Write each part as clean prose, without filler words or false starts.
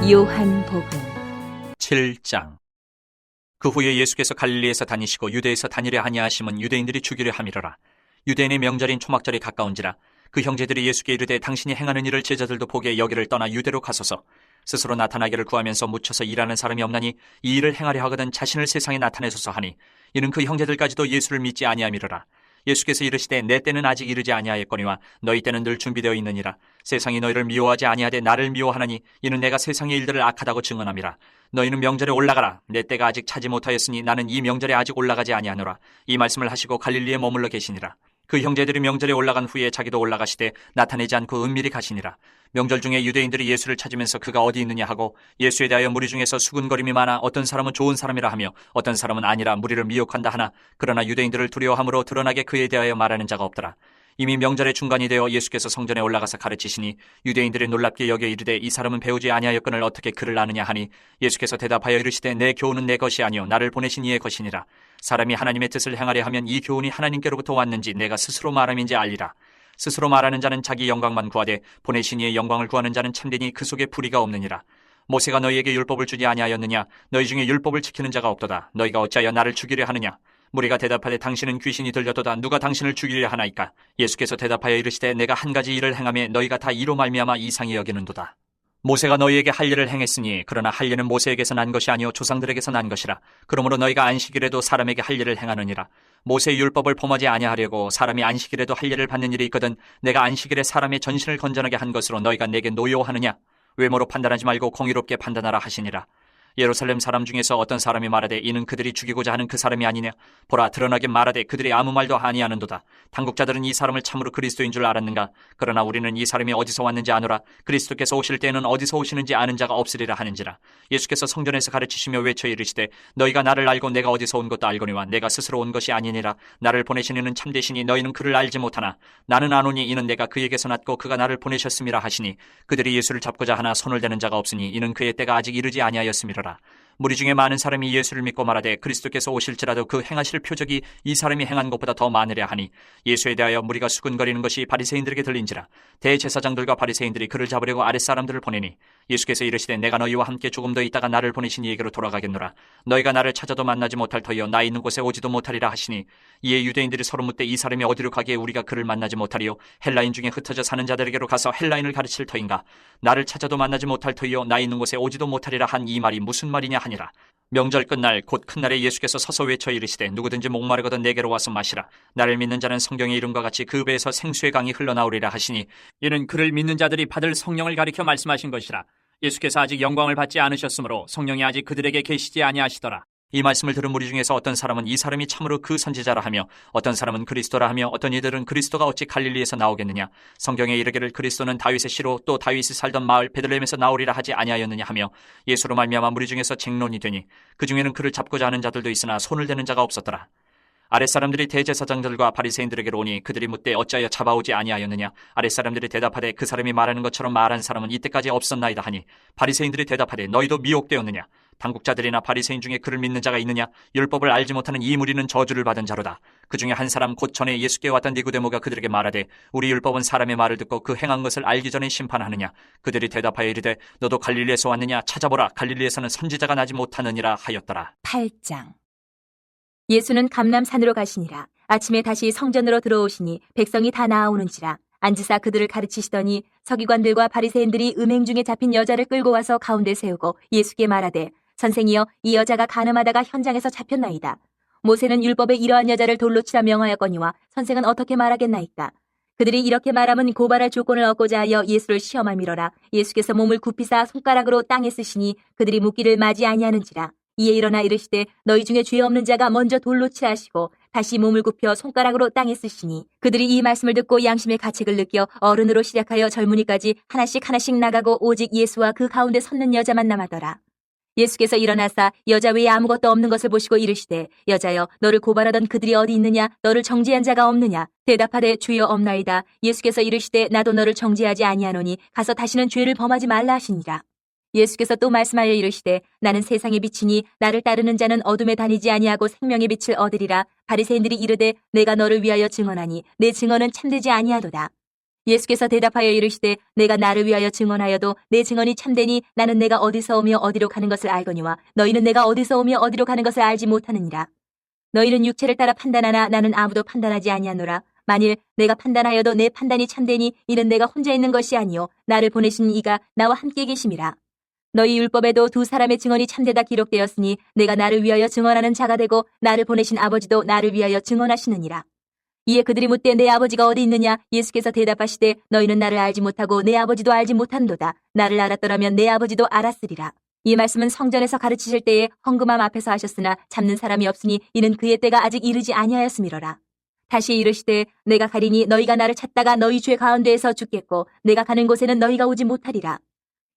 요한복음 7장. 그 후에 예수께서 갈릴리에서 다니시고 유대에서 다니려 아니하심은 유대인들이 죽이려 함이로라. 유대인의 명절인 초막절이 가까운지라 그 형제들이 예수께 이르되 당신이 행하는 일을 제자들도 보게 여기를 떠나 유대로 가소서. 스스로 나타나기를 구하면서 묻혀서 일하는 사람이 없나니 이 일을 행하려 하거든 자신을 세상에 나타내소서 하니, 이는 그 형제들까지도 예수를 믿지 아니함이로라. 예수께서 이르시되 내 때는 아직 이르지 아니하였거니와 너희 때는 늘 준비되어 있느니라. 세상이 너희를 미워하지 아니하되 나를 미워하나니 이는 내가 세상의 일들을 악하다고 증언함이라. 너희는 명절에 올라가라. 내 때가 아직 차지 못하였으니 나는 이 명절에 아직 올라가지 아니하노라. 이 말씀을 하시고 갈릴리에 머물러 계시니라. 그 형제들이 명절에 올라간 후에 자기도 올라가시되 나타내지 않고 은밀히 가시니라. 명절 중에 유대인들이 예수를 찾으면서 그가 어디 있느냐 하고 예수에 대하여 무리 중에서 수군거림이 많아 어떤 사람은 좋은 사람이라 하며 어떤 사람은 아니라 무리를 미혹한다 하나, 그러나 유대인들을 두려워함으로 드러나게 그에 대하여 말하는 자가 없더라. 이미 명절의 중간이 되어 예수께서 성전에 올라가서 가르치시니 유대인들이 놀랍게 여겨 이르되 이 사람은 배우지 아니하였거늘 어떻게 그를 아느냐 하니, 예수께서 대답하여 이르시되 내 교훈은 내 것이 아니요 나를 보내신 이의 것이니라. 사람이 하나님의 뜻을 행하려 하면 이 교훈이 하나님께로부터 왔는지 내가 스스로 말함인지 알리라. 스스로 말하는 자는 자기 영광만 구하되 보내신 이의 영광을 구하는 자는 참되니 그 속에 불의가 없느니라. 모세가 너희에게 율법을 주지 아니하였느냐? 너희 중에 율법을 지키는 자가 없도다. 너희가 어찌하여 나를 죽이려 하느냐? 무리가 대답하되 당신은 귀신이 들렸도다. 누가 당신을 죽이려 하나이까? 예수께서 대답하여 이르시되 내가 한 가지 일을 행하며 너희가 다 이로 말미암아 이상히 여기는도다. 모세가 너희에게 할 일을 행했으니 그러나 할 일은 모세에게서 난 것이 아니요 조상들에게서 난 것이라. 그러므로 너희가 안식일에도 사람에게 할 일을 행하느니라. 모세의 율법을 범하지 아니하려고 사람이 안식일에도 할 일을 받는 일이 있거든 내가 안식일에 사람의 전신을 건전하게 한 것으로 너희가 내게 노여하느냐? 외모로 판단하지 말고 공의롭게 판단하라 하시니라. 예루살렘 사람 중에서 어떤 사람이 말하되 이는 그들이 죽이고자 하는 그 사람이 아니냐? 보라, 드러나게 말하되 그들이 아무 말도 아니하는도다. 당국자들은 이 사람을 참으로 그리스도인 줄 알았는가? 그러나 우리는 이 사람이 어디서 왔는지 아노라. 그리스도께서 오실 때에는 어디서 오시는지 아는 자가 없으리라 하는지라. 예수께서 성전에서 가르치시며 외쳐 이르시되 너희가 나를 알고 내가 어디서 온 것도 알거니와 내가 스스로 온 것이 아니니라. 나를 보내신 이는 참되시니 너희는 그를 알지 못하나 나는 아노니 이는 내가 그에게서 났고 그가 나를 보내셨음이라 하시니, 그들이 예수를 잡고자 하나 손을 대는 자가 없으니 이는 그의 때가 아직 이르지 아니하였음이로라. 무리 중에 많은 사람이 예수를 믿고 말하되 그리스도께서 오실지라도 그 행하실 표적이 이 사람이 행한 것보다 더 많으랴 하니, 예수에 대하여 무리가 수군거리는 것이 바리새인들에게 들린지라. 대제사장들과 바리새인들이 그를 잡으려고 아랫사람들을 보내니, 예수께서 이르시되 내가 너희와 함께 조금 더 있다가 나를 보내신 이에게로 돌아가겠노라. 너희가 나를 찾아도 만나지 못할 터이요 나 있는 곳에 오지도 못하리라 하시니, 이에 유대인들이 서로 묻되 이 사람이 어디로 가기에 우리가 그를 만나지 못하리요? 헬라인 중에 흩어져 사는 자들에게로 가서 헬라인을 가르칠 터인가? 나를 찾아도 만나지 못할 터이요 나 있는 곳에 오지도 못하리라 한 이 말이 무슨 말이냐 하니라. 명절 끝날 곧 큰 날에 예수께서 서서 외쳐 이르시되 누구든지 목마르거든 내게로 와서 마시라. 나를 믿는 자는 성경의 이름과 같이 그 배에서 생수의 강이 흘러나오리라 하시니, 이는 그를 믿는 자들이 받을 성령을 가리켜 말씀하신 것이라. 예수께서 아직 영광을 받지 않으셨으므로 성령이 아직 그들에게 계시지 아니하시더라. 이 말씀을 들은 무리 중에서 어떤 사람은 이 사람이 참으로 그 선지자라 하며 어떤 사람은 그리스도라 하며 어떤 이들은 그리스도가 어찌 갈릴리에서 나오겠느냐? 성경에 이르기를 그리스도는 다윗의 씨로 또 다윗이 살던 마을 베들레헴에서 나오리라 하지 아니하였느냐 하며 예수로 말미암아 무리 중에서 쟁론이 되니 그 중에는 그를 잡고자 하는 자들도 있으나 손을 대는 자가 없었더라. 아랫사람들이 대제사장들과 바리새인들에게로 오니 그들이 묻되 어찌하여 잡아오지 아니하였느냐? 아랫사람들이 대답하되 그 사람이 말하는 것처럼 말한 사람은 이때까지 없었나이다 하니, 바리새인들이 대답하되 너희도 미혹되었느냐? 당국자들이나 바리새인 중에 그를 믿는 자가 있느냐? 율법을 알지 못하는 이 무리는 저주를 받은 자로다. 그 중에 한 사람 곧 전에 예수께 왔던 니고데모가 그들에게 말하되 우리 율법은 사람의 말을 듣고 그 행한 것을 알기 전에 심판하느냐? 그들이 대답하여 이르되 너도 갈릴리에서 왔느냐? 찾아보라, 갈릴리에서는 선지자가 나지 못하느니라 하였더라. 8장. 예수는 감람산으로 가시니라. 아침에 다시 성전으로 들어오시니 백성이 다 나아오는지라. 앉으사 그들을 가르치시더니 서기관들과 바리새인들이 음행 중에 잡힌 여자를 끌고 와서 가운데 세우고 예수께 말하되 선생이여, 이 여자가 간음하다가 현장에서 잡혔나이다. 모세는 율법에 이러한 여자를 돌로 치라 명하였거니와 선생은 어떻게 말하겠나이까? 그들이 이렇게 말하면 고발할 조건을 얻고자 하여 예수를 시험함이로라. 예수께서 몸을 굽히사 손가락으로 땅에 쓰시니 그들이 묻기를 맞이 아니하는지라. 이에 일어나 이르시되 너희 중에 죄 없는 자가 먼저 돌로 치라 하시고 다시 몸을 굽혀 손가락으로 땅에 쓰시니, 그들이 이 말씀을 듣고 양심의 가책을 느껴 어른으로 시작하여 젊은이까지 하나씩 하나씩 나가고 오직 예수와 그 가운데 섰는 여자만 남았더라. 예수께서 일어나사 여자 외에 아무것도 없는 것을 보시고 이르시되 여자여, 너를 고발하던 그들이 어디 있느냐? 너를 정죄한 자가 없느냐? 대답하되 주여 없나이다. 예수께서 이르시되 나도 너를 정죄하지 아니하노니 가서 다시는 죄를 범하지 말라 하시니라. 예수께서 또 말씀하여 이르시되 나는 세상의 빛이니 나를 따르는 자는 어둠에 다니지 아니하고 생명의 빛을 얻으리라. 바리새인들이 이르되 내가 너를 위하여 증언하니 내 증언은 참되지 아니하도다. 예수께서 대답하여 이르시되 내가 나를 위하여 증언하여도 내 증언이 참되니 나는 내가 어디서 오며 어디로 가는 것을 알거니와 너희는 내가 어디서 오며 어디로 가는 것을 알지 못하느니라. 너희는 육체를 따라 판단하나 나는 아무도 판단하지 아니하노라. 만일 내가 판단하여도 내 판단이 참되니 이는 내가 혼자 있는 것이 아니요 나를 보내신 이가 나와 함께 계심이라. 너희 율법에도 두 사람의 증언이 참되다 기록되었으니 내가 나를 위하여 증언하는 자가 되고 나를 보내신 아버지도 나를 위하여 증언하시느니라. 이에 그들이 묻되 내 아버지가 어디 있느냐? 예수께서 대답하시되 너희는 나를 알지 못하고 내 아버지도 알지 못한도다. 나를 알았더라면 내 아버지도 알았으리라. 이 말씀은 성전에서 가르치실 때에 헌금함 앞에서 하셨으나 잡는 사람이 없으니 이는 그의 때가 아직 이르지 아니하였음이로라. 다시 이르시되 내가 가리니 너희가 나를 찾다가 너희 죄 가운데에서 죽겠고 내가 가는 곳에는 너희가 오지 못하리라.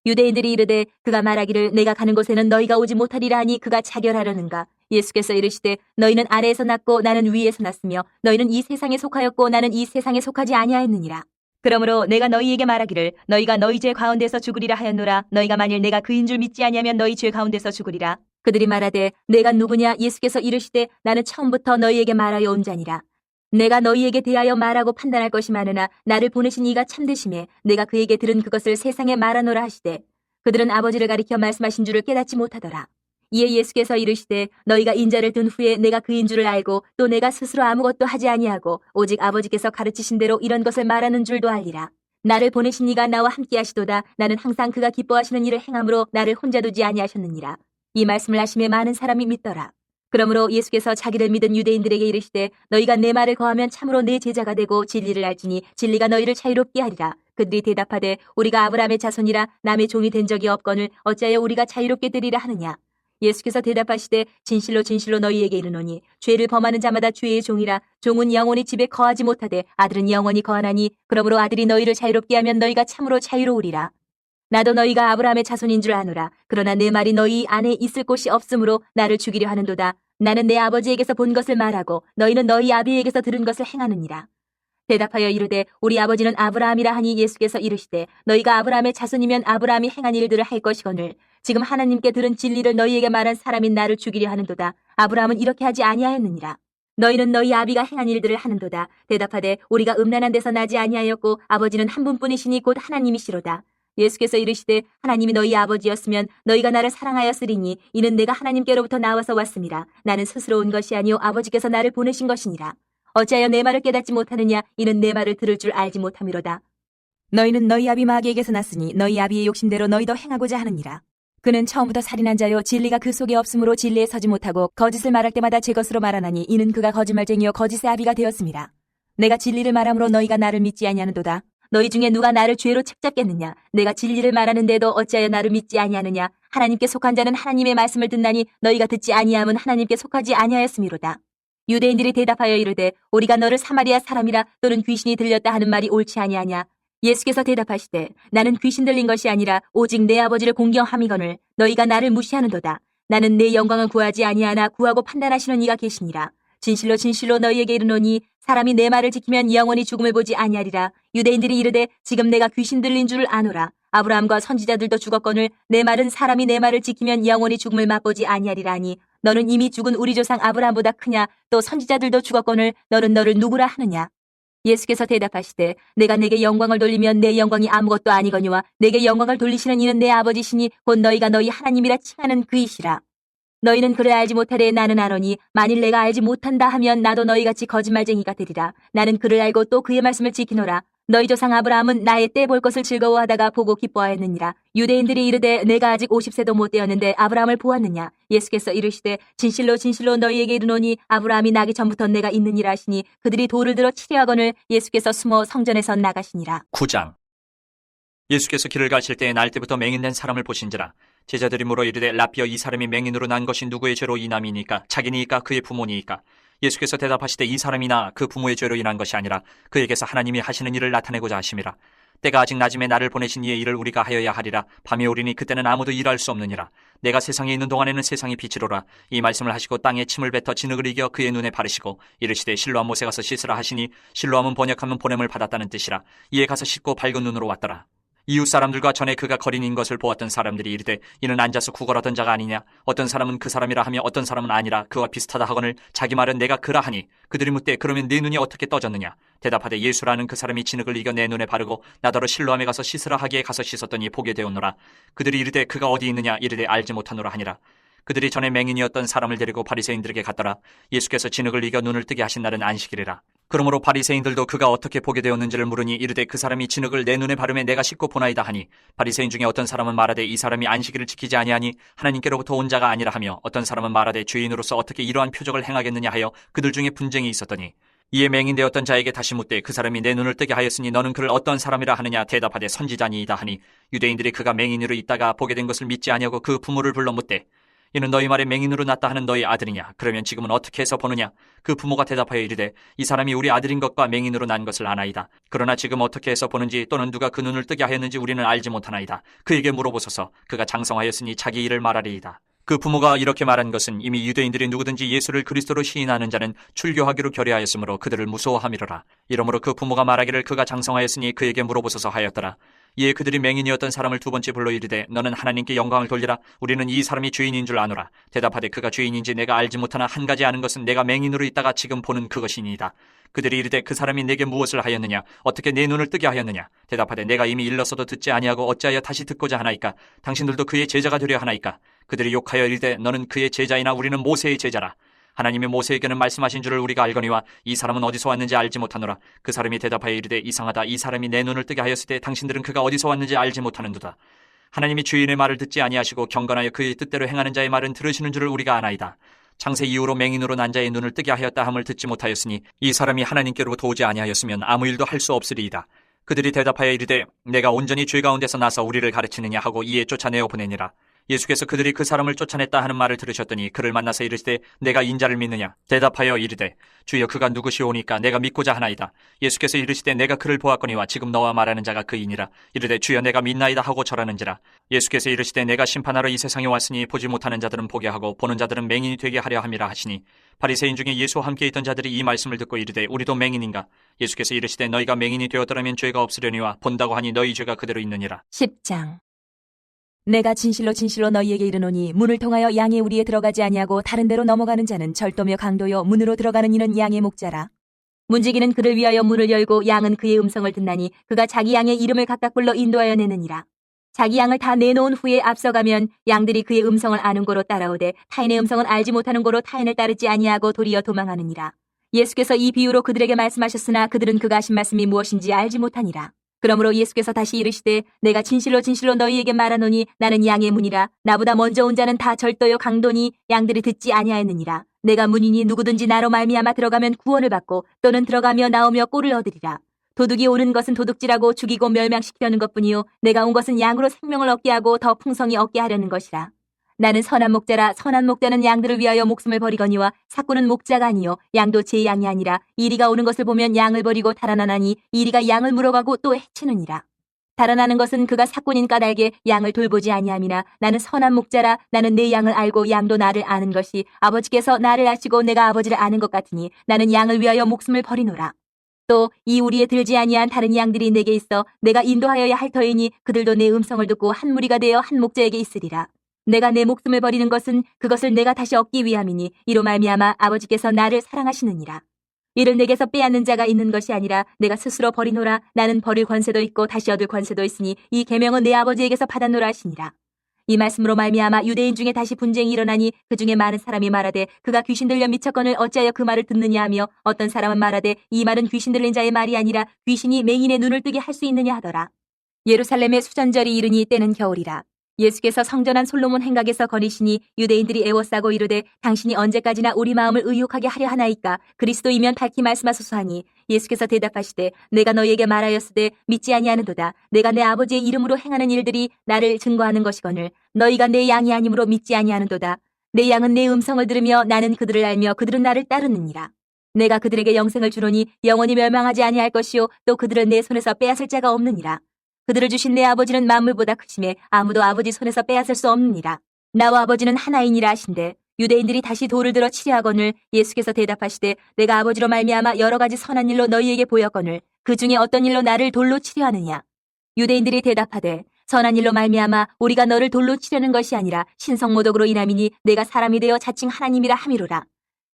유대인들이 이르되 그가 말하기를 내가 가는 곳에는 너희가 오지 못하리라 하니 그가 자결하려는가. 예수께서 이르시되 너희는 아래에서 났고 나는 위에서 났으며 너희는 이 세상에 속하였고 나는 이 세상에 속하지 아니하였느니라. 그러므로 내가 너희에게 말하기를 너희가 너희 죄 가운데서 죽으리라 하였노라. 너희가 만일 내가 그인 줄 믿지 아니하면 너희 죄 가운데서 죽으리라. 그들이 말하되 내가 누구냐? 예수께서 이르시되 나는 처음부터 너희에게 말하여 온 자니라. 내가 너희에게 대하여 말하고 판단할 것이 많으나 나를 보내신 이가 참되심에 내가 그에게 들은 그것을 세상에 말하노라 하시되 그들은 아버지를 가리켜 말씀하신 줄을 깨닫지 못하더라. 이에 예수께서 이르시되 너희가 인자를 든 후에 내가 그인 줄을 알고 또 내가 스스로 아무것도 하지 아니하고 오직 아버지께서 가르치신 대로 이런 것을 말하는 줄도 알리라. 나를 보내신 이가 나와 함께 하시도다. 나는 항상 그가 기뻐하시는 일을 행함으로 나를 혼자 두지 아니하셨느니라. 이 말씀을 하심에 많은 사람이 믿더라. 그러므로 예수께서 자기를 믿은 유대인들에게 이르시되 너희가 내 말을 거하면 참으로 내 제자가 되고 진리를 알지니 진리가 너희를 자유롭게 하리라. 그들이 대답하되 우리가 아브라함의 자손이라 남의 종이 된 적이 없거늘 어찌하여 우리가 자유롭게 되리라 하느냐. 예수께서 대답하시되 진실로 진실로 너희에게 이르노니 죄를 범하는 자마다 죄의 종이라. 종은 영원히 집에 거하지 못하되 아들은 영원히 거하나니 그러므로 아들이 너희를 자유롭게 하면 너희가 참으로 자유로우리라. 나도 너희가 아브라함의 자손인 줄 아노라. 그러나 내 말이 너희 안에 있을 곳이 없으므로 나를 죽이려 하는도다. 나는 내 아버지에게서 본 것을 말하고 너희는 너희 아비에게서 들은 것을 행하느니라. 대답하여 이르되 우리 아버지는 아브라함이라 하니 예수께서 이르시되 너희가 아브라함의 자손이면 아브라함이 행한 일들을 할 것이거늘 지금 하나님께 들은 진리를 너희에게 말한 사람인 나를 죽이려 하는도다. 아브라함은 이렇게 하지 아니하였느니라. 너희는 너희 아비가 행한 일들을 하는도다. 대답하되 우리가 음란한 데서 나지 아니하였고 아버지는 한 분뿐이시니 곧 하나님이시로다. 예수께서 이르시되 하나님이 너희 아버지였으면 너희가 나를 사랑하였으리니 이는 내가 하나님께로부터 나와서 왔습니다. 나는 스스로 온 것이 아니요 아버지께서 나를 보내신 것이니라. 어찌하여 내 말을 깨닫지 못하느냐? 이는 내 말을 들을 줄 알지 못함이로다. 너희는 너희 아비 마귀에게서 났으니 너희 아비의 욕심대로 너희도 행하고자 하느니라. 그는 처음부터 살인한 자요 진리가 그 속에 없으므로 진리에 서지 못하고 거짓을 말할 때마다 제 것으로 말하나니 이는 그가 거짓말쟁이요 거짓의 아비가 되었습니다. 내가 진리를 말함으로 너희가 나를 믿지 아니하는도다. 너희 중에 누가 나를 죄로 책잡겠느냐? 내가 진리를 말하는데도 어찌하여 나를 믿지 아니하느냐? 하나님께 속한 자는 하나님의 말씀을 듣나니 너희가 듣지 아니함은 하나님께 속하지 아니하였음이로다. 유대인들이 대답하여 이르되 우리가 너를 사마리아 사람이라 또는 귀신이 들렸다 하는 말이 옳지 아니하냐? 예수께서 대답하시되 나는 귀신 들린 것이 아니라 오직 내 아버지를 공경함이거늘 너희가 나를 무시하는도다. 나는 내 영광을 구하지 아니하나 구하고 판단하시는 이가 계시니라. 진실로 진실로 너희에게 이르노니 사람이 내 말을 지키면 영원히 죽음을 보지 아니하리라. 유대인들이 이르되 지금 내가 귀신 들린 줄을 아노라. 아브라함과 선지자들도 죽었거늘 내 말은 사람이 내 말을 지키면 영원히 죽음을 맛보지 아니하리라 하니 너는 이미 죽은 우리 조상 아브라함보다 크냐? 또 선지자들도 죽었거늘 너는 너를 누구라 하느냐? 예수께서 대답하시되 내가 내게 영광을 돌리면 내 영광이 아무것도 아니거니와 내게 영광을 돌리시는 이는 내 아버지시니 곧 너희가 너희 하나님이라 칭하는 그이시라. 너희는 그를 알지 못하되 나는 아노니 만일 내가 알지 못한다 하면 나도 너희같이 거짓말쟁이가 되리라. 나는 그를 알고 또 그의 말씀을 지키노라. 너희 조상 아브라함은 나의 때 볼 것을 즐거워하다가 보고 기뻐하였느니라. 유대인들이 이르되 내가 아직 50세도 못 되었는데 아브라함을 보았느냐? 예수께서 이르시되 진실로 진실로 너희에게 이르노니 아브라함이 나기 전부터 내가 있느니라 하시니 그들이 돌을 들어 치려하거늘 예수께서 숨어 성전에서 나가시니라. 9장. 예수께서 길을 가실 때에 날 때부터 맹인된 사람을 보신지라. 제자들이 물어 이르되 라피어 이 사람이 맹인으로 난 것이 누구의 죄로 인함이니까? 자기니까 그의 부모니까? 예수께서 대답하시되 이 사람이나 그 부모의 죄로 인한 것이 아니라 그에게서 하나님이 하시는 일을 나타내고자 하심이라. 때가 아직 낮음에 나를 보내신 이의 일을 우리가 하여야 하리라. 밤이 오리니 그때는 아무도 일할 수 없느니라. 내가 세상에 있는 동안에는 세상이 빛이로라. 이 말씀을 하시고 땅에 침을 뱉어 진흙을 이겨 그의 눈에 바르시고 이르시되 실로암 못에 가서 씻으라 하시니 실로암은 번역하면 보냄을 받았다는 뜻이라. 이에 가서 씻고 밝은 눈으로 왔더라. 이웃 사람들과 전에 그가 거린인 것을 보았던 사람들이 이르되 이는 앉아서 구걸하던 자가 아니냐. 어떤 사람은 그 사람이라 하며 어떤 사람은 아니라 그와 비슷하다 하거늘 자기 말은 내가 그라 하니 그들이 묻되 그러면 네 눈이 어떻게 떠졌느냐. 대답하되 예수라는 그 사람이 진흙을 이겨 내 눈에 바르고 나더러 실로암에 가서 씻으라 하기에 가서 씻었더니 보게 되었노라. 그들이 이르되 그가 어디 있느냐. 이르되 알지 못하노라 하니라. 그들이 전에 맹인이었던 사람을 데리고 바리새인들에게 갔더라. 예수께서 진흙을 이겨 눈을 뜨게 하신 날은 안식일이라. 그러므로 바리새인들도 그가 어떻게 보게 되었는지를 물으니 이르되 그 사람이 진흙을 내 눈에 바르매 내가 씻고 보나이다 하니 바리새인 중에 어떤 사람은 말하되 이 사람이 안식일을 지키지 아니하니 하나님께로부터 온 자가 아니라 하며 어떤 사람은 말하되 죄인으로서 어떻게 이러한 표적을 행하겠느냐 하여 그들 중에 분쟁이 있었더니 이에 맹인되었던 자에게 다시 묻되 그 사람이 내 눈을 뜨게 하였으니 너는 그를 어떤 사람이라 하느냐. 대답하되 선지자니이다 하니 유대인들이 그가 맹인으로 있다가 보게 된 것을 믿지 아니하고 그 부모를 불러 묻되 이는 너희 말에 맹인으로 났다 하는 너희 아들이냐. 그러면 지금은 어떻게 해서 보느냐. 그 부모가 대답하여 이르되 이 사람이 우리 아들인 것과 맹인으로 난 것을 아나이다. 그러나 지금 어떻게 해서 보는지 또는 누가 그 눈을 뜨게 하였는지 우리는 알지 못하나이다. 그에게 물어보소서. 그가 장성하였으니 자기 일을 말하리이다. 그 부모가 이렇게 말한 것은 이미 유대인들이 누구든지 예수를 그리스도로 시인하는 자는 출교하기로 결의하였으므로 그들을 무서워함이로라. 이러므로 그 부모가 말하기를 그가 장성하였으니 그에게 물어보소서 하였더라. 이에 그들이 맹인이었던 사람을 두 번째 불러 이르되 너는 하나님께 영광을 돌리라. 우리는 이 사람이 죄인인 줄 아노라. 대답하되 그가 죄인인지 내가 알지 못하나 한 가지 아는 것은 내가 맹인으로 있다가 지금 보는 그것이니이다. 그들이 이르되 그 사람이 내게 무엇을 하였느냐. 어떻게 내 눈을 뜨게 하였느냐. 대답하되 내가 이미 일렀어도 듣지 아니하고 어찌하여 다시 듣고자 하나이까. 당신들도 그의 제자가 되려 하나이까. 그들이 욕하여 이르되 너는 그의 제자이나 우리는 모세의 제자라. 하나님이 모세에게는 말씀하신 줄을 우리가 알거니와 이 사람은 어디서 왔는지 알지 못하노라. 그 사람이 대답하여 이르되 이상하다. 이 사람이 내 눈을 뜨게 하였을 때 당신들은 그가 어디서 왔는지 알지 못하는도다. 하나님이 주인의 말을 듣지 아니하시고 경건하여 그의 뜻대로 행하는 자의 말은 들으시는 줄을 우리가 아나이다. 창세 이후로 맹인으로 난 자의 눈을 뜨게 하였다 함을 듣지 못하였으니 이 사람이 하나님께로부터 오지 아니하였으면 아무 일도 할 수 없으리이다. 그들이 대답하여 이르되 내가 온전히 죄 가운데서 나서 우리를 가르치느냐 하고 이에 쫓아내어 보내니라. 예수께서 그들이 그 사람을 쫓아냈다 하는 말을 들으셨더니 그를 만나서 이르시되 내가 인자를 믿느냐. 대답하여 이르되 주여 그가 누구시오니까 내가 믿고자 하나이다. 예수께서 이르시되 내가 그를 보았거니와 지금 너와 말하는 자가 그이니라. 이르되 주여 내가 믿나이다 하고 절하는지라. 예수께서 이르시되 내가 심판하러 이 세상에 왔으니 보지 못하는 자들은 보게 하고 보는 자들은 맹인이 되게 하려 함이라 하시니 바리새인 중에 예수와 함께 있던 자들이 이 말씀을 듣고 이르되 우리도 맹인인가. 예수께서 이르시되 너희가 맹인이 되었더라면 죄가 없으려니와 본다고 하니 너희 죄가 그대로 있느니라. 10장. 내가 진실로 진실로 너희에게 이르노니 문을 통하여 양의 우리에 들어가지 아니하고 다른 데로 넘어가는 자는 절도며 강도요 문으로 들어가는 이는 양의 목자라. 문지기는 그를 위하여 문을 열고 양은 그의 음성을 듣나니 그가 자기 양의 이름을 각각 불러 인도하여 내느니라. 자기 양을 다 내놓은 후에 앞서가면 양들이 그의 음성을 아는 고로 따라오되 타인의 음성은 알지 못하는 고로 타인을 따르지 아니하고 도리어 도망하느니라. 예수께서 이 비유로 그들에게 말씀하셨으나 그들은 그가 하신 말씀이 무엇인지 알지 못하니라. 그러므로 예수께서 다시 이르시되 내가 진실로 진실로 너희에게 말하노니 나는 양의 문이라. 나보다 먼저 온 자는 다 절도요 강도니 양들이 듣지 아니하였느니라. 내가 문이니 누구든지 나로 말미암아 들어가면 구원을 받고 또는 들어가며 나오며 꼴을 얻으리라. 도둑이 오는 것은 도둑질하고 죽이고 멸망시키려는 것뿐이요 내가 온 것은 양으로 생명을 얻게 하고 더 풍성히 얻게 하려는 것이라. 나는 선한 목자라. 선한 목자는 양들을 위하여 목숨을 버리거니와 삭구는 목자가 아니요 양도 제 양이 아니라 이리가 오는 것을 보면 양을 버리고 달아나나니 이리가 양을 물어가고 또 해치느니라. 달아나는 것은 그가 삭군인 까닭에 양을 돌보지 아니함이나 나는 선한 목자라. 나는 내 양을 알고 양도 나를 아는 것이 아버지께서 나를 아시고 내가 아버지를 아는 것 같으니 나는 양을 위하여 목숨을 버리노라. 또 이 우리에 들지 아니한 다른 양들이 내게 있어 내가 인도하여야 할 터이니 그들도 내 음성을 듣고 한 무리가 되어 한 목자에게 있으리라. 내가 내 목숨을 버리는 것은 그것을 내가 다시 얻기 위함이니 이로 말미암아 아버지께서 나를 사랑하시느니라. 이를 내게서 빼앗는 자가 있는 것이 아니라 내가 스스로 버리노라. 나는 버릴 권세도 있고 다시 얻을 권세도 있으니 이 계명은 내 아버지에게서 받았노라 하시니라. 이 말씀으로 말미암아 유대인 중에 다시 분쟁이 일어나니 그 중에 많은 사람이 말하되 그가 귀신 들려 미쳤거늘 어찌하여 그 말을 듣느냐 하며 어떤 사람은 말하되 이 말은 귀신 들린 자의 말이 아니라 귀신이 맹인의 눈을 뜨게 할 수 있느냐 하더라. 예루살렘의 수전절이 이르니 때는 겨울이라. 예수께서 성전한 솔로몬 행각에서 거니시니 유대인들이 애워싸고 이르되 당신이 언제까지나 우리 마음을 의욕하게 하려 하나이까. 그리스도이면 밝히 말씀하소서 하니 예수께서 대답하시되 내가 너희에게 말하였으되 믿지 아니하는도다. 내가 내 아버지의 이름으로 행하는 일들이 나를 증거하는 것이거늘 너희가 내 양이 아니므로 믿지 아니하는도다. 내 양은 내 음성을 들으며 나는 그들을 알며 그들은 나를 따르느니라. 내가 그들에게 영생을 주노니 영원히 멸망하지 아니할 것이요 또 그들은 내 손에서 빼앗을 자가 없느니라. 그들을 주신 내 아버지는 만물보다 크심에 아무도 아버지 손에서 빼앗을 수 없느니라. 나와 아버지는 하나이니라 하신대 유대인들이 다시 돌을 들어 치려하거늘 예수께서 대답하시되 내가 아버지로 말미암아 여러 가지 선한 일로 너희에게 보였거늘 그 중에 어떤 일로 나를 돌로 치려하느냐. 유대인들이 대답하되 선한 일로 말미암아 우리가 너를 돌로 치려는 것이 아니라 신성모독으로 인함이니 내가 사람이 되어 자칭 하나님이라 함이로라.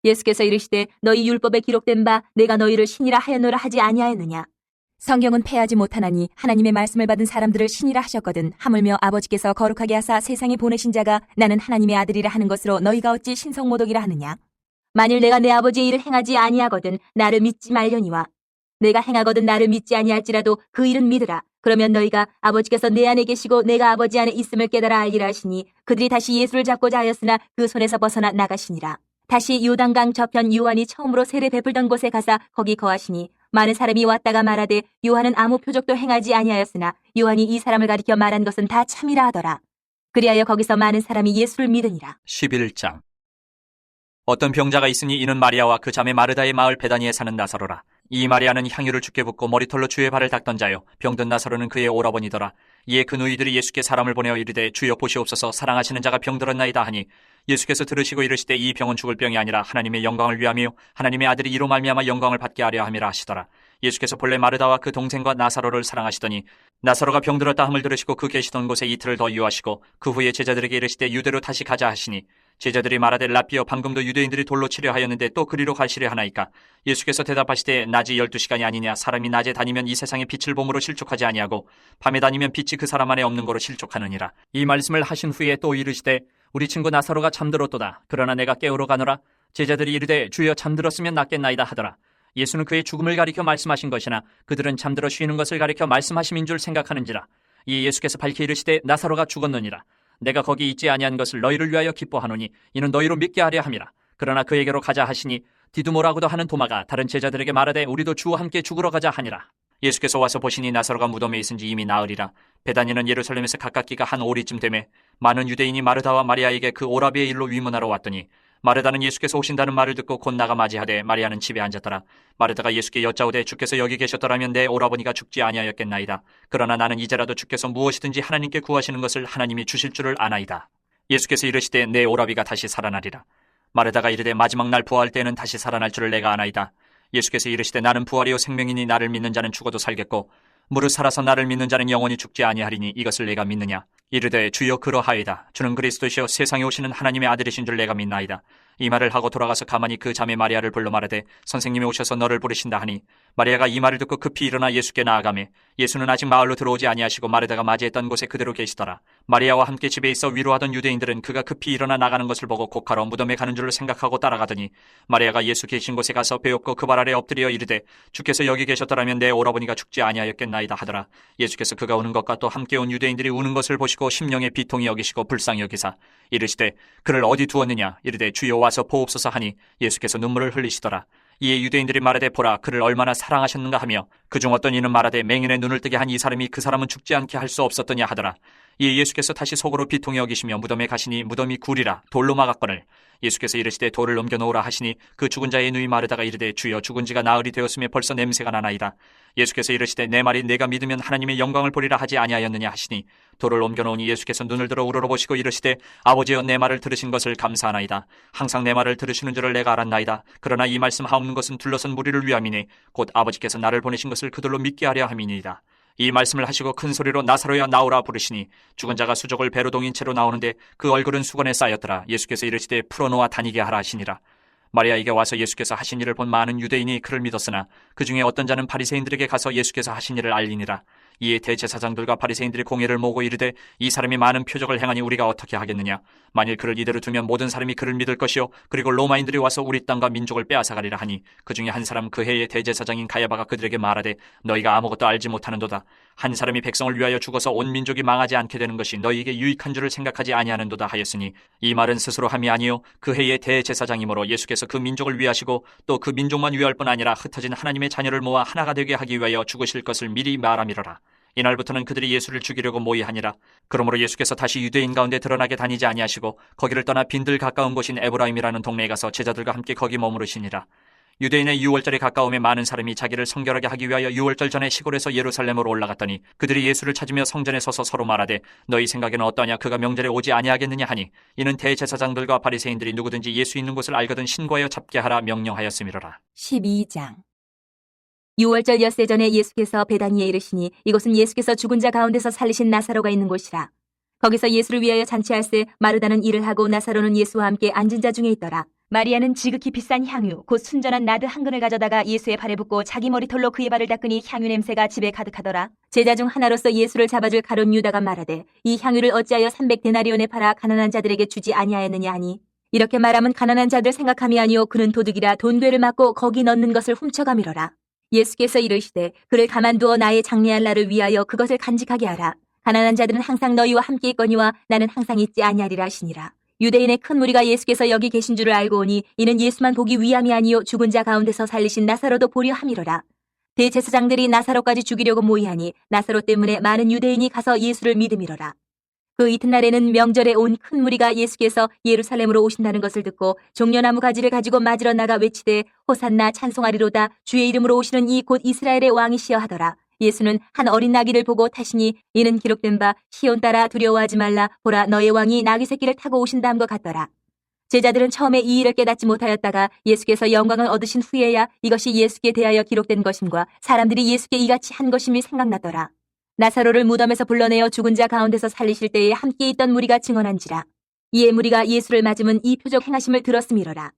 예수께서 이르시되 너희 율법에 기록된 바 내가 너희를 신이라 하였노라 하지 아니하였느냐. 성경은 패하지 못하나니 하나님의 말씀을 받은 사람들을 신이라 하셨거든. 하물며 아버지께서 거룩하게 하사 세상에 보내신 자가 나는 하나님의 아들이라 하는 것으로 너희가 어찌 신성모독이라 하느냐. 만일 내가 내 아버지의 일을 행하지 아니하거든 나를 믿지 말려니와 내가 행하거든 나를 믿지 아니할지라도 그 일은 믿으라. 그러면 너희가 아버지께서 내 안에 계시고 내가 아버지 안에 있음을 깨달아 알리라 하시니 그들이 다시 예수를 잡고자 하였으나 그 손에서 벗어나 나가시니라. 다시 요단강 저편 요한이 처음으로 세례 베풀던 곳에 가사 거기 거하시니 많은 사람이 왔다가 말하되 요한은 아무 표적도 행하지 아니하였으나 요한이 이 사람을 가리켜 말한 것은 다 참이라 하더라. 그리하여 거기서 많은 사람이 예수를 믿으니라. 11장. 어떤 병자가 있으니 이는 마리아와 그 자매 마르다의 마을 베다니에 사는 나사로라. 이 마리아는 향유를 주께 붓고 머리털로 주의 발을 닦던 자요 병든 나사로는 그의 오라버니더라. 이에 그 누이들이 예수께 사람을 보내어 이르되 주여 보시옵소서 사랑하시는 자가 병들었나이다 하니 예수께서 들으시고 이르시되 이 병은 죽을 병이 아니라 하나님의 영광을 위함이요 하나님의 아들이 이로 말미암아 영광을 받게 하려 함이라 하시더라. 예수께서 본래 마르다와 그 동생과 나사로를 사랑하시더니 나사로가 병들었다 함을 들으시고 그 계시던 곳에 이틀을 더 유하시고 그 후에 제자들에게 이르시되 유대로 다시 가자 하시니 제자들이 말하되 랍비여 방금도 유대인들이 돌로 치려 하였는데 또 그리로 가시려 하나이까. 예수께서 대답하시되 낮이 12시간이 아니냐. 사람이 낮에 다니면 이 세상의 빛을 봄으로 실족하지 아니하고 밤에 다니면 빛이 그 사람 안에 없는 거로 실족하느니라. 이 말씀을 하신 후에 또 이르시되 우리 친구 나사로가 잠들었도다. 그러나 내가 깨우러 가노라. 제자들이 이르되 주여 잠들었으면 낫겠나이다 하더라. 예수는 그의 죽음을 가리켜 말씀하신 것이나 그들은 잠들어 쉬는 것을 가리켜 말씀하심인 줄 생각하는지라. 이 예수께서 밝히 이르시되 나사로가 죽었느니라. 내가 거기 있지 아니한 것을 너희를 위하여 기뻐하노니 이는 너희로 믿게 하려 함이라. 그러나 그에게로 가자 하시니 디두모라고도 하는 도마가 다른 제자들에게 말하되 우리도 주와 함께 죽으러 가자 하니라. 예수께서 와서 보시니 나사로가 무덤에 있은지 이미 나으리라. 베다니는 예루살렘에서 가깝기가 한 오리쯤 되매 많은 유대인이 마르다와 마리아에게 그 오라비의 일로 위문하러 왔더니 마르다는 예수께서 오신다는 말을 듣고 곧 나가 맞이하되 마리아는 집에 앉았더라. 마르다가 예수께 여짜오되 주께서 여기 계셨더라면 내 오라버니가 죽지 아니하였겠나이다. 그러나 나는 이제라도 주께서 무엇이든지 하나님께 구하시는 것을 하나님이 주실 줄을 아나이다. 예수께서 이르시되 내 오라비가 다시 살아나리라. 마르다가 이르되 마지막 날 부활 때에는 다시 살아날 줄을 내가 아나이다. 예수께서 이르시되 나는 부활이요 생명이니 나를 믿는 자는 죽어도 살겠고 무릇 살아서 나를 믿는 자는 영원히 죽지 아니하리니 이것을 내가 믿느냐. 이르되 주여 그러하이다. 주는 그리스도시여 세상에 오시는 하나님의 아들이신 줄 내가 믿나이다. 이 말을 하고 돌아가서 가만히 그 자매 마리아를 불러 말하되 선생님이 오셔서 너를 부르신다 하니 마리아가 이 말을 듣고 급히 일어나 예수께 나아가매 예수는 아직 마을로 들어오지 아니하시고 마르다가 맞이했던 곳에 그대로 계시더라. 마리아와 함께 집에 있어 위로하던 유대인들은 그가 급히 일어나 나가는 것을 보고 곡하러 무덤에 가는 줄로 생각하고 따라가더니 마리아가 예수 계신 곳에 가서 배웁고 그 발 아래 엎드려 이르되 주께서 여기 계셨더라면 내 오라버니가 죽지 아니하였겠나이다 하더라. 예수께서 그가 우는 것과 또 함께 온 유대인들이 우는 것을 보시고 심령의 비통이 여기시고 불쌍히 여기사 이르시되 그를 어디 두었느냐. 이르되 주여 와서 보옵소서 하니 예수께서 눈물을 흘리시더라. 이에 유대인들이 말하되 보라 그를 얼마나 사랑하셨는가 하며 그중 어떤 이는 말하되 맹인의 눈을 뜨게 한 이 사람이 그 사람은 죽지 않게 할 수 없었더냐 하더라. 이에 예수께서 다시 속으로 비통히 여기시며 무덤에 가시니 무덤이 굴이라 돌로 막았거늘 예수께서 이르시되 돌을 옮겨놓으라 하시니 그 죽은 자의 누이 마르다가 이르되 주여 죽은 지가 나흘이 되었으며 벌써 냄새가 나나이다. 예수께서 이르시되 내 말이 내가 믿으면 하나님의 영광을 보리라 하지 아니하였느냐 하시니 돌을 옮겨놓으니 예수께서 눈을 들어 우러러보시고 이르시되 아버지여 내 말을 들으신 것을 감사하나이다. 항상 내 말을 들으시는 줄을 내가 알았나이다. 그러나 이 말씀 하옵는 것은 둘러선 무리를 위함이니 곧 아버지께서 나를 보내신 것을 그들로 믿게 하려 함이니이다. 이 말씀을 하시고 큰 소리로 나사로야 나오라 부르시니 죽은 자가 수족을 배로 동인 채로 나오는데 그 얼굴은 수건에 쌓였더라. 예수께서 이르시되 풀어놓아 다니게 하라 하시니라. 마리아에게 와서 예수께서 하신 일을 본 많은 유대인이 그를 믿었으나 그 중에 어떤 자는 바리새인들에게 가서 예수께서 하신 일을 알리니라. 이에 대제사장들과 바리새인들이 공회를 모으고 이르되 이 사람이 많은 표적을 행하니 우리가 어떻게 하겠느냐. 만일 그를 이대로 두면 모든 사람이 그를 믿을 것이요 그리고 로마인들이 와서 우리 땅과 민족을 빼앗아가리라 하니 그 중에 한 사람 그 해의 대제사장인 가야바가 그들에게 말하되 너희가 아무것도 알지 못하는도다. 한 사람이 백성을 위하여 죽어서 온 민족이 망하지 않게 되는 것이 너희에게 유익한 줄을 생각하지 아니하는도다 하였으니 이 말은 스스로 함이 아니요 그 해의 대제사장이므로 예수께서 그 민족을 위하시고 또 그 민족만 위할 뿐 아니라 흩어진 하나님의 자녀를 모아 하나가 되게 하기 위하여 죽으실 것을 미리 말함이로라. 이날부터는 그들이 예수를 죽이려고 모의하니라. 그러므로 예수께서 다시 유대인 가운데 드러나게 다니지 아니하시고 거기를 떠나 빈들 가까운 곳인 에브라임이라는 동네에 가서 제자들과 함께 거기 머무르시니라. 유대인의 유월절에 가까움에 많은 사람이 자기를 성결하게 하기 위하여 유월절 전에 시골에서 예루살렘으로 올라갔더니 그들이 예수를 찾으며 성전에 서서 서로 말하되 너희 생각에는 어떠냐. 그가 명절에 오지 아니하겠느냐 하니 이는 대제사장들과 바리새인들이 누구든지 예수 있는 곳을 알거든 신고하여 잡게 하라 명령하였음이로라. 12장 유월절 엿새 전에 예수께서 베다니에 이르시니 이곳은 예수께서 죽은 자 가운데서 살리신 나사로가 있는 곳이라. 거기서 예수를 위하여 잔치할새 마르다는 일을 하고 나사로는 예수와 함께 앉은 자 중에 있더라. 마리아는 지극히 비싼 향유 곧 순전한 나드 한 근을 가져다가 예수의 발에 붓고 자기 머리털로 그의 발을 닦으니 향유 냄새가 집에 가득하더라. 제자 중 하나로서 예수를 잡아줄 가룟 유다가 말하되 이 향유를 어찌하여 300데나리온에 팔아 가난한 자들에게 주지 아니하였느냐 하니 이렇게 말하면 가난한 자들 생각함이 아니오 그는 도둑이라 돈괴를 맞고 거기 넣는 것을 훔쳐가미러라. 예수께서 이르시되 그를 가만두어 나의 장래할 날을 위하여 그것을 간직하게 하라. 가난한 자들은 항상 너희와 함께 있거니와 나는 항상 있지 아니하리라 하시니라. 유대인의 큰 무리가 예수께서 여기 계신 줄을 알고 오니 이는 예수만 보기 위함이 아니요 죽은 자 가운데서 살리신 나사로도 보려 함이로라. 대제사장들이 나사로까지 죽이려고 모이하니 나사로 때문에 많은 유대인이 가서 예수를 믿음이로라. 그 이튿날에는 명절에 온 큰 무리가 예수께서 예루살렘으로 오신다는 것을 듣고 종려나무 가지를 가지고 맞으러 나가 외치되 호산나 찬송하리로다 주의 이름으로 오시는 이 곧 이스라엘의 왕이시여 하더라. 예수는 한 어린 나귀를 보고 타시니 이는 기록된 바 시온 따라 두려워하지 말라 보라 너의 왕이 나귀 새끼를 타고 오신다 함과 같더라. 제자들은 처음에 이 일을 깨닫지 못하였다가 예수께서 영광을 얻으신 후에야 이것이 예수께 대하여 기록된 것임과 사람들이 예수께 이같이 한 것임이 생각났더라. 나사로를 무덤에서 불러내어 죽은 자 가운데서 살리실 때에 함께 있던 무리가 증언한지라. 이에 무리가 예수를 맞으면 이 표적 행하심을 들었음이로라.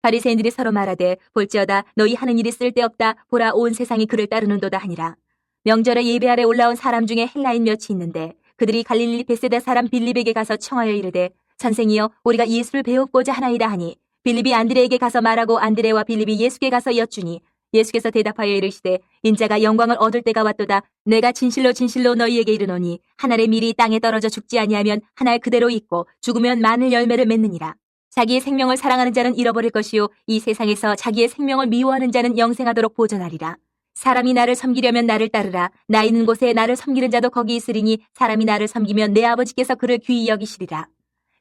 바리새인들이 서로 말하되 볼지어다 너희 하는 일이 쓸데없다 보라 온 세상이 그를 따르는도다 하니라. 명절에 예배하러 올라온 사람 중에 헬라인 몇이 있는데 그들이 갈릴리 베세다 사람 빌립에게 가서 청하여 이르되 선생이여 우리가 예수를 배우고자 하나이다 하니 빌립이 안드레에게 가서 말하고 안드레와 빌립이 예수께 가서 여쭈니 예수께서 대답하여 이르시되 인자가 영광을 얻을 때가 왔도다. 내가 진실로 진실로 너희에게 이르노니 한 알의 밀이 땅에 떨어져 죽지 아니하면 한 알 그대로 있고 죽으면 많은 열매를 맺느니라. 자기의 생명을 사랑하는 자는 잃어버릴 것이요 이 세상에서 자기의 생명을 미워하는 자는 영생하도록 보존하리라. 사람이 나를 섬기려면 나를 따르라. 나 있는 곳에 나를 섬기는 자도 거기 있으리니 사람이 나를 섬기면 내 아버지께서 그를 귀히 여기시리라.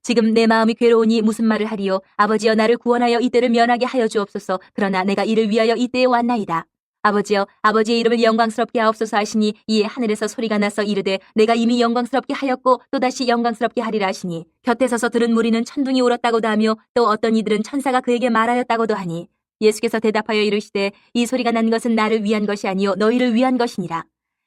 지금 내 마음이 괴로우니 무슨 말을 하리요. 아버지여 나를 구원하여 이때를 면하게 하여 주옵소서. 그러나 내가 이를 위하여 이때에 왔나이다. 아버지여 아버지의 이름을 영광스럽게 하옵소서 하시니 이에 하늘에서 소리가 나서 이르되 내가 이미 영광스럽게 하였고 또다시 영광스럽게 하리라 하시니 곁에 서서 들은 무리는 천둥이 울었다고도 하며 또 어떤 이들은 천사가 그에게 말하였다고도 하니 예수께서 대답하여 이르시되 이 소리가 난 것은 나를 위한 것이 아니요 너희를 위한 것이니라.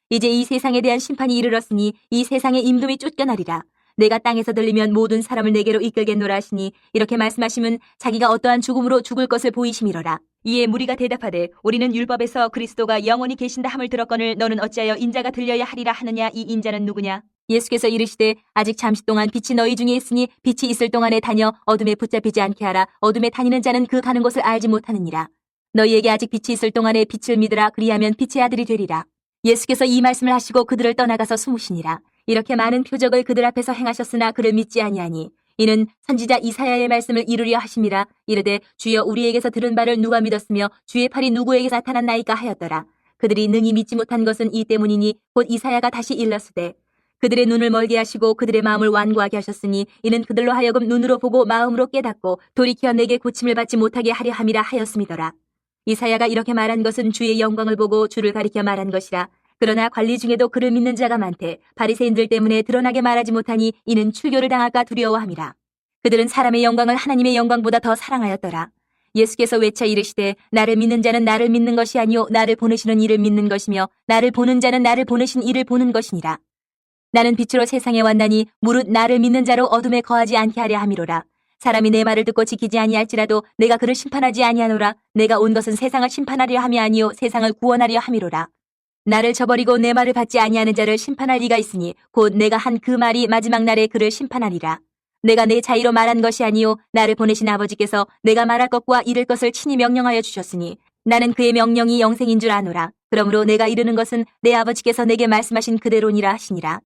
이제 이 세상에 대한 심판이 이르렀으니 이 세상의 임금이 쫓겨나리라. 내가 땅에서 들리면 모든 사람을 내게로 이끌겠노라 하시니 이렇게 말씀하시면 자기가 어떠한 죽음으로 죽을 것을 보이심이로라. 이에 무리가 대답하되 우리는 율법에서 그리스도가 영원히 계신다 함을 들었거늘 너는 어찌하여 인자가 들려야 하리라 하느냐. 이 인자는 누구냐? 예수께서 이르시되 아직 잠시 동안 빛이 너희 중에 있으니 빛이 있을 동안에 다녀 어둠에 붙잡히지 않게 하라. 어둠에 다니는 자는 그 가는 곳을 알지 못하느니라. 너희에게 아직 빛이 있을 동안에 빛을 믿으라. 그리하면 빛의 아들이 되리라. 예수께서 이 말씀을 하시고 그들을 떠나가서 숨으시니라. 이렇게 많은 표적을 그들 앞에서 행하셨으나 그를 믿지 아니하니 이는 선지자 이사야의 말씀을 이루려 하심이라. 이르되 주여 우리에게서 들은 바를 누가 믿었으며 주의 팔이 누구에게 나타났나이까 하였더라. 그들이 능히 믿지 못한 것은 이 때문이니 곧 이사야가 다시 일렀으되 그들의 눈을 멀게 하시고 그들의 마음을 완고하게 하셨으니 이는 그들로 하여금 눈으로 보고 마음으로 깨닫고 돌이켜 내게 고침을 받지 못하게 하려 함이라 하였음이더라. 이사야가 이렇게 말한 것은 주의 영광을 보고 주를 가리켜 말한 것이라. 그러나 관리 중에도 그를 믿는 자가 많되 바리새인들 때문에 드러나게 말하지 못하니 이는 출교를 당할까 두려워함이라. 그들은 사람의 영광을 하나님의 영광보다 더 사랑하였더라. 예수께서 외쳐 이르시되 나를 믿는 자는 나를 믿는 것이 아니요 나를 보내시는 이를 믿는 것이며 나를 보는 자는 나를 보내신 이를 보는 것이니라. 나는 빛으로 세상에 왔나니 무릇 나를 믿는 자로 어둠에 거하지 않게 하려 함이로라. 사람이 내 말을 듣고 지키지 아니할지라도 내가 그를 심판하지 아니하노라. 내가 온 것은 세상을 심판하려 함이 아니요 세상을 구원하려 함이로라. 나를 저버리고 내 말을 받지 아니하는 자를 심판할 이가 있으니 곧 내가 한 그 말이 마지막 날에 그를 심판하리라. 내가 내 자의로 말한 것이 아니요 나를 보내신 아버지께서 내가 말할 것과 이를 것을 친히 명령하여 주셨으니 나는 그의 명령이 영생인 줄 아노라. 그러므로 내가 이르는 것은 내 아버지께서 내게 말씀하신 그대로니라 하시니라.